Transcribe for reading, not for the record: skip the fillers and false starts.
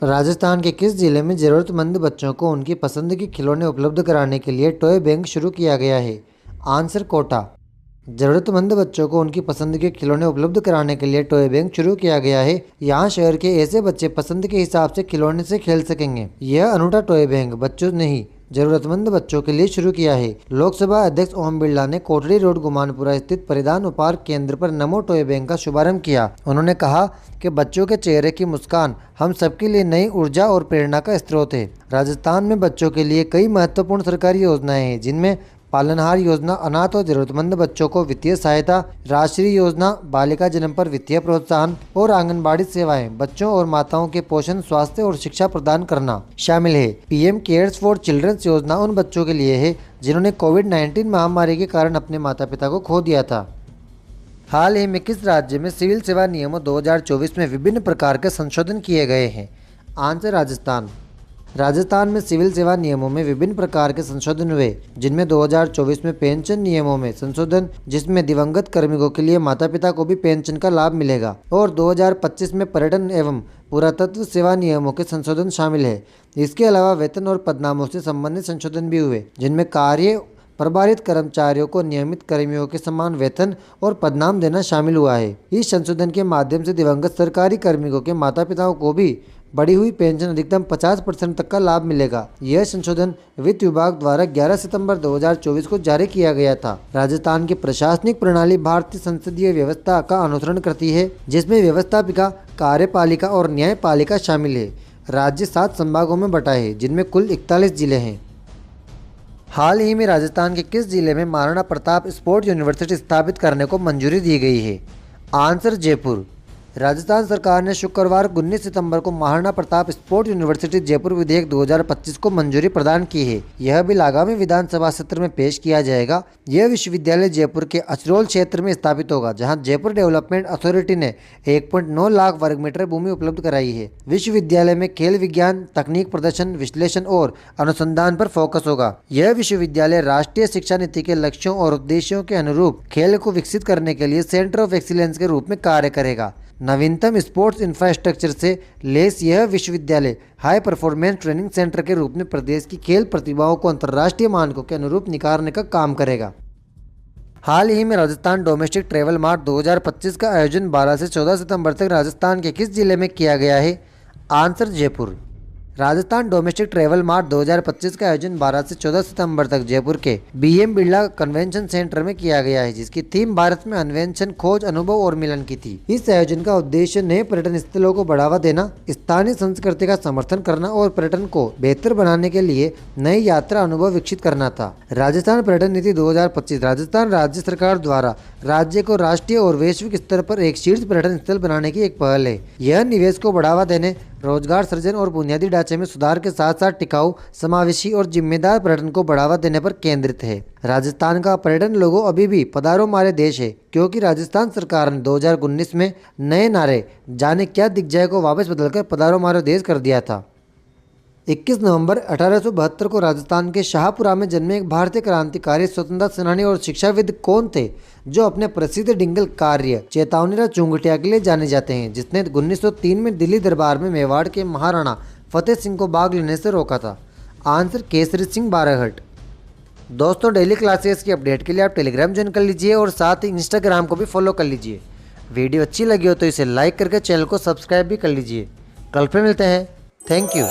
राजस्थान के किस जिले में ज़रूरतमंद बच्चों को उनकी पसंद के खिलौने उपलब्ध कराने के लिए टॉय बैंक शुरू किया गया है? आंसर कोटा। ज़रूरतमंद बच्चों को उनकी पसंद के खिलौने उपलब्ध कराने के लिए टॉय बैंक शुरू किया गया है। यहाँ शहर के ऐसे बच्चे पसंद के हिसाब से खिलौने से खेल सकेंगे। यह अनूठा टॉय बैंक बच्चों नहीं जरूरतमंद बच्चों के लिए शुरू किया है। लोकसभा अध्यक्ष ओम बिरला ने कोटड़ी रोड गुमानपुरा स्थित परिधान उपहार केंद्र पर नमो टॉय बैंक का शुभारंभ किया। उन्होंने कहा कि बच्चों के चेहरे की मुस्कान हम सबके लिए नई ऊर्जा और प्रेरणा का स्रोत है। राजस्थान में बच्चों के लिए कई महत्वपूर्ण सरकारी योजनाएं हैं, जिनमें पालनहार योजना, अनाथ और जरूरतमंद बच्चों को वित्तीय सहायता, राष्ट्रीय योजना बालिका जन्म पर वित्तीय प्रोत्साहन और आंगनबाड़ी सेवाएं बच्चों और माताओं के पोषण, स्वास्थ्य और शिक्षा प्रदान करना शामिल है। पीएम केयर्स फॉर चिल्ड्रंस योजना उन बच्चों के लिए है जिन्होंने कोविड-19 महामारी के कारण अपने माता पिता को खो दिया था। हाल ही में किस राज्य में सिविल सेवा नियमों 2024 में विभिन्न प्रकार के संशोधन किए गए हैं? आंसर राजस्थान। राजस्थान में सिविल सेवा नियमों में विभिन्न प्रकार के संशोधन हुए, जिनमें 2024 में पेंशन नियमों में संशोधन, जिसमें दिवंगत कार्मिकों के लिए माता पिता को भी पेंशन का लाभ मिलेगा, और 2025 में पर्यटन एवं पुरातत्व सेवा नियमों के संशोधन शामिल है। इसके अलावा वेतन और पदनामों से संबंधित संशोधन भी हुए, जिनमें कार्य प्रभारित कर्मचारियों को नियमित कर्मियों के समान वेतन और पदनाम देना शामिल हुआ है। इस संशोधन के माध्यम से दिवंगत सरकारी कार्मिकों के माता पिताओं को भी बढ़ी हुई पेंशन अधिकतम 50% तक का लाभ मिलेगा। यह संशोधन वित्त विभाग द्वारा 11 सितंबर 2024 को जारी किया गया था। राजस्थान की प्रशासनिक प्रणाली भारतीय संसदीय व्यवस्था का अनुसरण करती है, जिसमें व्यवस्थापिका, कार्यपालिका और न्यायपालिका शामिल है। राज्य 7 संभागों में बटा है, जिनमें कुल 41 जिले हैं। हाल ही में राजस्थान के किस जिले में महाराणा प्रताप स्पोर्ट्स यूनिवर्सिटी स्थापित करने को मंजूरी दी गई है? आंसर जयपुर। राजस्थान सरकार ने शुक्रवार 19 सितंबर को महाराणा प्रताप स्पोर्ट्स यूनिवर्सिटी जयपुर विधेयक 2025 को मंजूरी प्रदान की है। यह बिल आगामी विधानसभा सत्र में पेश किया जाएगा। यह विश्वविद्यालय जयपुर के अचरोल क्षेत्र में स्थापित होगा, जहां जयपुर डेवलपमेंट अथॉरिटी ने 1.9 लाख वर्ग मीटर भूमि उपलब्ध कराई है। विश्वविद्यालय में खेल विज्ञान, तकनीक, प्रदर्शन, विश्लेषण और अनुसंधान पर फोकस होगा। यह विश्वविद्यालय राष्ट्रीय शिक्षा नीति के लक्ष्यों और उद्देश्यों के अनुरूप खेल को विकसित करने के लिए सेंटर ऑफ एक्सीलेंस के रूप में कार्य करेगा। नवीनतम स्पोर्ट्स इंफ्रास्ट्रक्चर से लेस यह विश्वविद्यालय हाई परफॉर्मेंस ट्रेनिंग सेंटर के रूप में प्रदेश की खेल प्रतिभाओं को अंतर्राष्ट्रीय मानकों के अनुरूप निखारने का काम करेगा। हाल ही में राजस्थान डोमेस्टिक ट्रैवल मार्ट 2025 का आयोजन 12 से 14 सितंबर तक राजस्थान के किस जिले में किया गया है? Answer Jaipur. Rajasthan domestic travel mart 2025 का आयोजन 12 से 14 सितंबर तक जयपुर के बीएम बिरला कन्वेंशन सेंटर में किया गया है, जिसकी थीम भारत में अन्वेषण, खोज, अनुभव और मिलन की थी। इस आयोजन का उद्देश्य नए पर्यटन स्थलों को बढ़ावा देना, स्थानीय संस्कृति का समर्थन करना और पर्यटन को बेहतर बनाने के लिए नए यात्रा अनुभव विकसित करना था। राजस्थान पर्यटन नीति 2025 राजस्थान राज्य सरकार द्वारा राज्य को राष्ट्रीय और वैश्विक स्तर पर एक शीर्ष पर्यटन स्थल बनाने की एक पहल है। यह निवेश को बढ़ावा देने, रोजगार सृजन और बुनियादी ढांचे में सुधार के साथ साथ टिकाऊ, समावेशी और जिम्मेदार पर्यटन को बढ़ावा देने पर केंद्रित है। राजस्थान का पर्यटन लोगो अभी भी पधारो हमारे देश है, क्योंकि राजस्थान सरकार ने 2019 में नए नारे जाने क्या दिग्विजय को वापस बदलकर पधारो हमारे देश कर दिया था। 21 नवंबर 1872 को राजस्थान के शाहपुरा में जन्मे एक भारतीय क्रांतिकारी, स्वतंत्रता सेनानी और शिक्षाविद कौन थे, जो अपने प्रसिद्ध डिंगल कार्य चेतावनीराव चुंगटिया के लिए जाने जाते हैं, जिसने 1903 में दिल्ली दरबार में मेवाड़ के महाराणा फतेह सिंह को भाग लेने से रोका था? आंसर केसरी सिंह बाराघट। दोस्तों, डेली क्लासेस की अपडेट के लिए आप टेलीग्राम ज्वाइन कर लीजिए और साथ ही इंस्टाग्राम को भी फॉलो कर लीजिए। वीडियो अच्छी लगी हो तो इसे लाइक करके चैनल को सब्सक्राइब भी कर लीजिए। कल फिर मिलते हैं। Thank you.